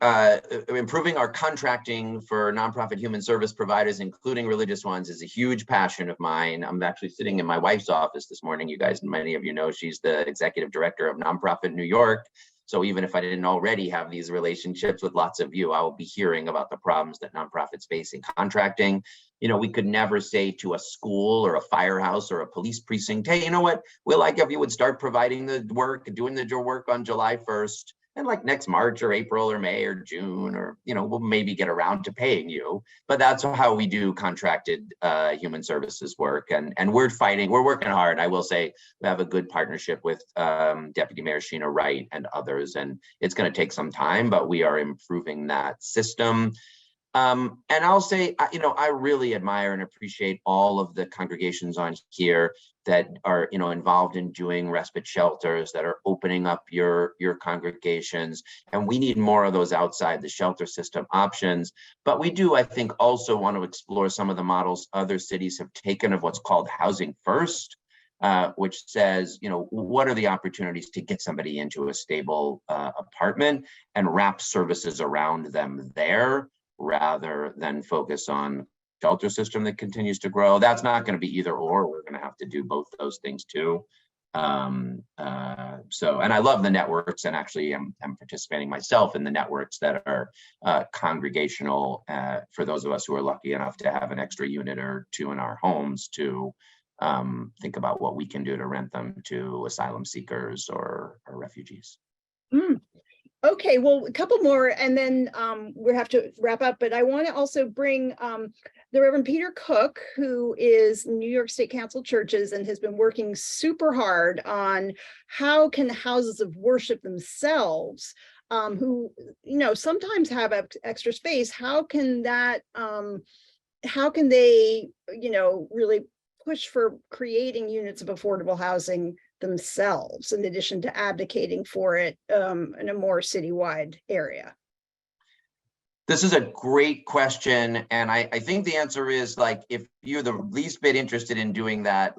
our contracting for nonprofit human service providers, including religious ones, is a huge passion of mine. I'm actually sitting in my wife's office this morning. You guys, many of you know, she's the executive director of Nonprofit New York. So even if I didn't already have these relationships with lots of you, I will be hearing about the problems that nonprofits face in contracting. We could never say to a school or a firehouse or a police precinct, hey, you know what? We'd like if you would start providing the work, doing the work on July 1st. And like next March or April or May or June, or, we'll maybe get around to paying you. But that's how we do contracted human services work. And we're working hard. I will say we have a good partnership with Deputy Mayor Sheena Wright and others. And it's going to take some time, but we are improving that system. And I'll say, I really admire and appreciate all of the congregations on here that are, involved in doing respite shelters, that are opening up your congregations. And we need more of those outside the shelter system options. But we do, I think, also want to explore some of the models other cities have taken of what's called housing first, which says, what are the opportunities to get somebody into a stable apartment and wrap services around them there, rather than focus on shelter system that continues to grow. That's not going to be either or. We're going to have to do both those things too. And I love the networks, and actually I'm participating myself in the networks that are congregational for those of us who are lucky enough to have an extra unit or 2 in our homes to think about what we can do to rent them to asylum seekers or refugees. Okay, well, a couple more, and then we have to wrap up. But I want to also bring the Reverend Peter Cook, who is New York State Council Churches and has been working super hard on how can houses of worship themselves, who sometimes have extra space, how can they really push for creating units of affordable housing themselves, in addition to advocating for it in a more citywide area? This is a great question. And I think the answer is, like, if you're the least bit interested in doing that,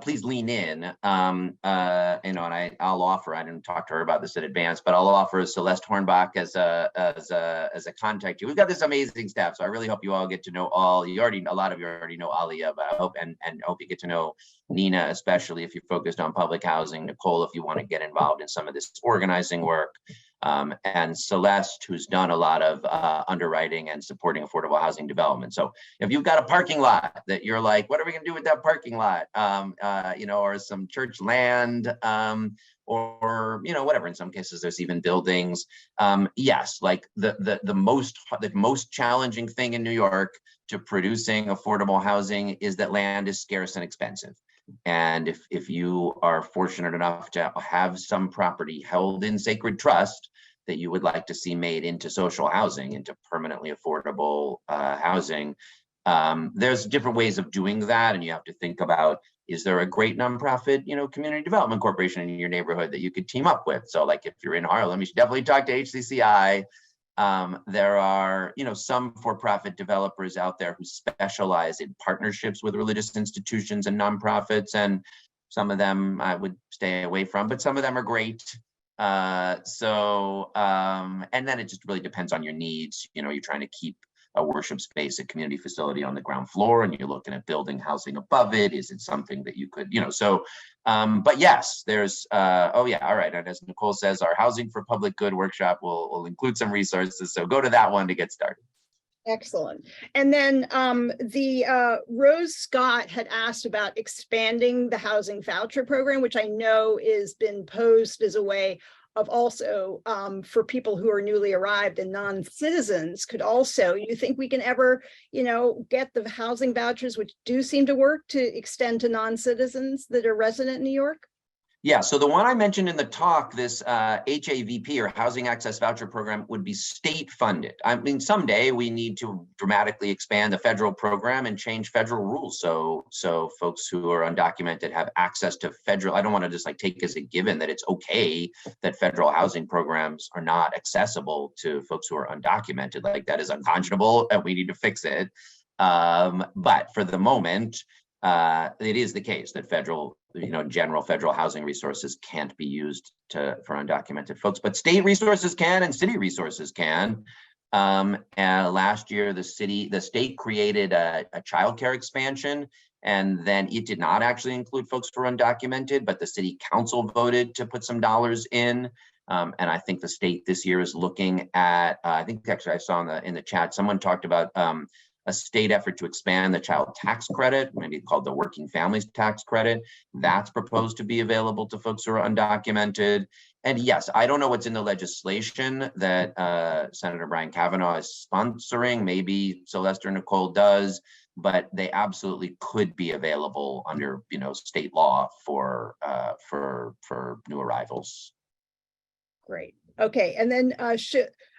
please lean in. And I'll offer, I didn't talk to her about this in advance, but I'll offer Celeste Hornbach as a contact. We've got this amazing staff. So I really hope you all get to know a lot of you already know Alia, but I hope and hope you get to know Nina, especially if you're focused on public housing, Nicole, if you want to get involved in some of this organizing work. And Celeste, who's done a lot of underwriting and supporting affordable housing development. So if you've got a parking lot that you're like, what are we going to do with that parking lot? Or some church land, or whatever. In some cases, there's even buildings. Yes, like the most challenging thing in New York to producing affordable housing is that land is scarce and expensive. And if you are fortunate enough to have some property held in sacred trust that you would like to see made into social housing, into permanently affordable housing, there's different ways of doing that. And you have to think about, is there a great nonprofit, community development corporation in your neighborhood that you could team up with? So like if you're in Harlem, you should definitely talk to HCCI. There are, some for-profit developers out there who specialize in partnerships with religious institutions and nonprofits, and some of them I would stay away from, but some of them are great. And then it just really depends on your needs. You're trying to keep a worship space, a community facility on the ground floor, and you're looking at building housing above it. Is it something that you could, but yes, there's, all right. And as Nicole says, our Housing for Public Good workshop will include some resources. So go to that one to get started. Excellent. And then Rose Scott had asked about expanding the housing voucher program, which I know is been posed as a way of also for people who are newly arrived and non-citizens could also, you think we can ever, get the housing vouchers, which do seem to work, to extend to non-citizens that are resident in New York? Yeah, so the one I mentioned in the talk, this HAVP or Housing Access Voucher Program would be state funded. I mean, someday we need to dramatically expand the federal program and change federal rules. So folks who are undocumented have access to federal. I don't want to just take as a given that it's okay that federal housing programs are not accessible to folks who are undocumented. Like, that is unconscionable and we need to fix it. But for the moment, it is the case that general federal housing resources can't be used for undocumented folks, but state resources can and city resources can. Last year, the state created a childcare expansion, and then it did not actually include folks who are undocumented, but the city council voted to put some dollars in. And I think the state this year is looking at, I think actually I saw in the chat, someone talked about a state effort to expand the child tax credit, maybe called the working families tax credit. That's proposed to be available to folks who are undocumented. And yes, I don't know what's in the legislation that Senator Brian Kavanaugh is sponsoring. Maybe Celeste or Nicole does, but they absolutely could be available under state law for new arrivals. Great. Okay, and then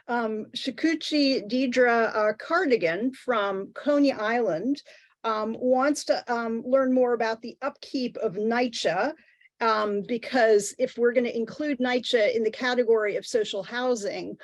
Shikuchi Deidre Cardigan from Coney Island wants to learn more about the upkeep of NYCHA, because if we're going to include NYCHA in the category of social housing,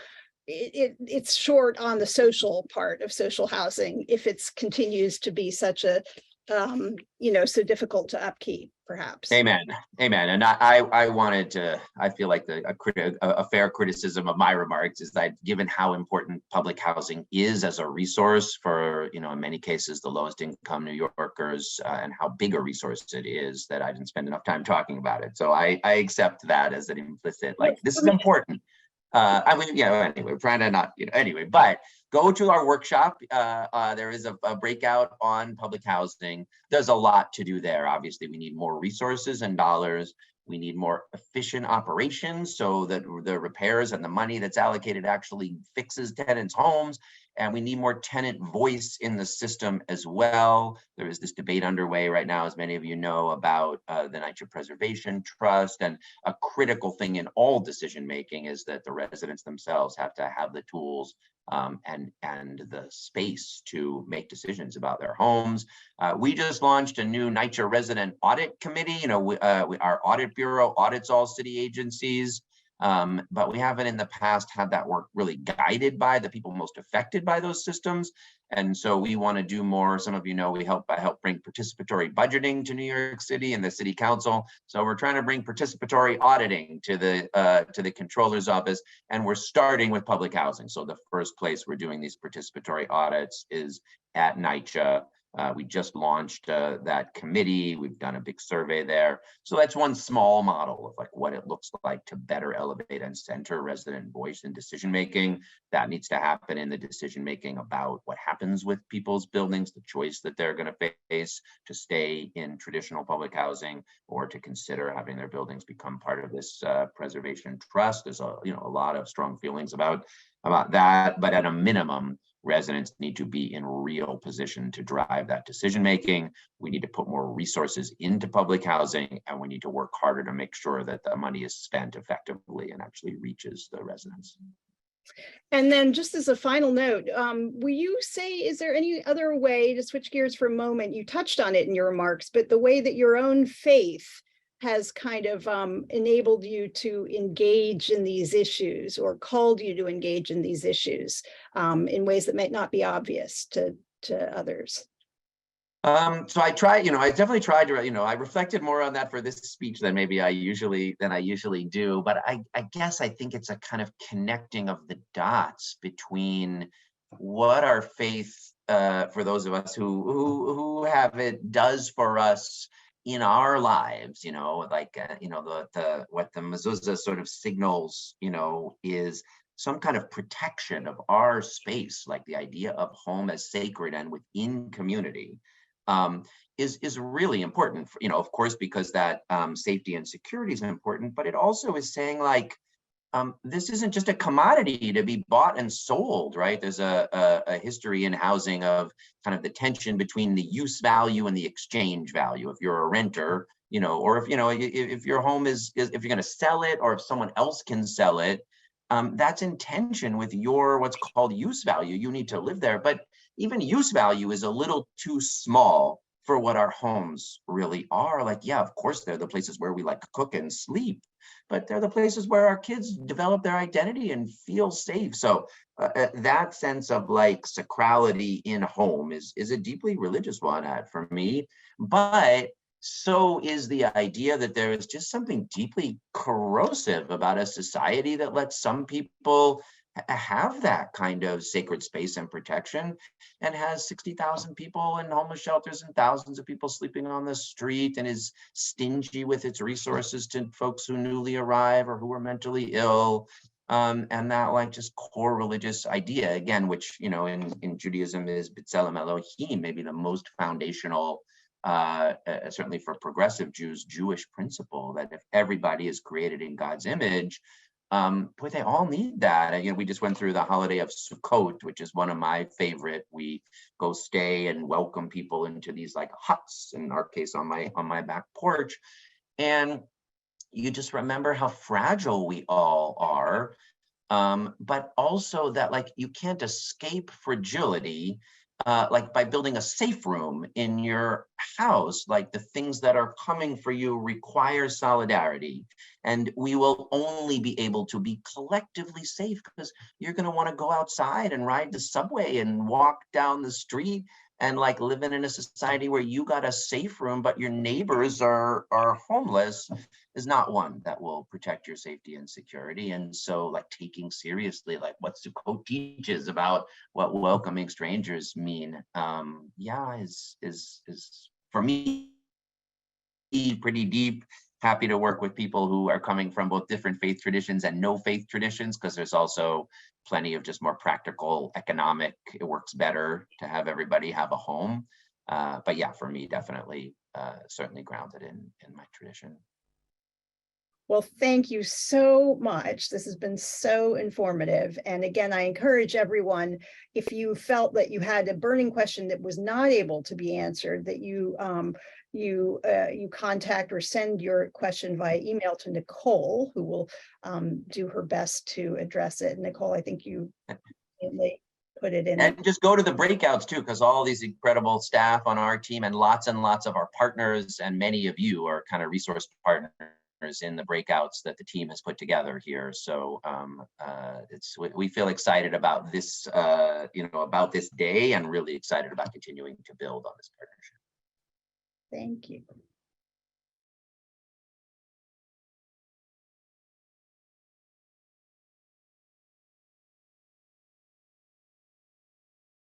it's short on the social part of social housing if it continues to be such a so difficult to upkeep, perhaps. Amen. And I wanted to, I feel like a fair criticism of my remarks is that given how important public housing is as a resource for, in many cases, the lowest income New Yorkers, and how big a resource it is, that I didn't spend enough time talking about it. So I accept that as an implicit, this is important. Anyway, we're trying to not, but go to our workshop. There is a breakout on public housing. There's a lot to do there. Obviously, we need more resources and dollars. We need more efficient operations so that the repairs and the money that's allocated actually fixes tenants' homes. And we need more tenant voice in the system as well. There is this debate underway right now, as many of you know, about the NYCHA Preservation Trust. And a critical thing in all decision making is that the residents themselves have to have the tools and the space to make decisions about their homes. We just launched a new NYCHA Resident Audit Committee. Our audit bureau audits all city agencies. But we haven't in the past had that work really guided by the people most affected by those systems. And so we want to do more. Some of you know I help bring participatory budgeting to New York City and the city council. So we're trying to bring participatory auditing to the controller's office, and we're starting with public housing. So the first place we're doing these participatory audits is at NYCHA. We just launched that committee. We've done a big survey there. So that's one small model of what it looks like to better elevate and center resident voice in decision-making. That needs to happen in the decision-making about what happens with people's buildings, the choice that they're going to face to stay in traditional public housing or to consider having their buildings become part of this preservation trust. There's a lot of strong feelings about that, but at a minimum, residents need to be in real position to drive that decision making. We need to put more resources into public housing, and we need to work harder to make sure that the money is spent effectively and actually reaches the residents. And then just as a final note, will you say, is there any other way to switch gears for a moment? You touched on it in your remarks, but the way that your own faith has kind of enabled you to engage in these issues or called you to engage in these issues in ways that might not be obvious to others? So I definitely tried to, I reflected more on that for this speech than maybe I usually do. But I guess I think it's a kind of connecting of the dots between what our faith, for those of us who have it, does for us in our lives. What the mezuzah sort of signals, is some kind of protection of our space, like the idea of home as sacred and within community. Is really important, of course, because that safety and security is important, but it also is saying, like, this isn't just a commodity to be bought and sold, right? There's a history in housing of kind of the tension between the use value and the exchange value. If you're a renter, or if your home if you're going to sell it, or if someone else can sell it, that's in tension with your what's called use value. You need to live there, but even use value is a little too small for what our homes really are. Like, yeah, of course, they're the places where we like to cook and sleep, but they're the places where our kids develop their identity and feel safe. So that sense of like sacrality in home is a deeply religious one for me. But so is the idea that there is just something deeply corrosive about a society that lets some people have that kind of sacred space and protection, and has 60,000 people in homeless shelters and thousands of people sleeping on the street, and is stingy with its resources to folks who newly arrive or who are mentally ill. And that like just core religious idea, again, which, in Judaism is B'Tselem Elohim, maybe the most foundational, certainly for progressive Jews, Jewish principle, that if everybody is created in God's image, boy, they all need that. We just went through the holiday of Sukkot, which is one of my favorite. We go stay and welcome people into these like huts, in our case on my back porch, and you just remember how fragile we all are, but also that like you can't escape fragility like by building a safe room in your house. Like the things that are coming for you require solidarity, and we will only be able to be collectively safe because you're going to want to go outside and ride the subway and walk down the street and like living in a society where you got a safe room but your neighbors are homeless is not one that will protect your safety and security. And so like taking seriously like what Sukkot teaches about what welcoming strangers mean, is for me pretty deep. Happy to work with people who are coming from both different faith traditions and no faith traditions, because there's also plenty of just more practical economic, it works better to have everybody have a home. But yeah, for me, definitely, certainly grounded in my tradition. Well, thank you so much. This has been so informative. And again, I encourage everyone, if you felt that you had a burning question that was not able to be answered, that you contact or send your question via email to Nicole, who will do her best to address it. Nicole, I think you put it in. And just go to the breakouts too, because all these incredible staff on our team and lots of our partners, and many of you are kind of resource partners in the breakouts that the team has put together here. So we feel excited about this, about this day, and really excited about continuing to build on this partnership. Thank you.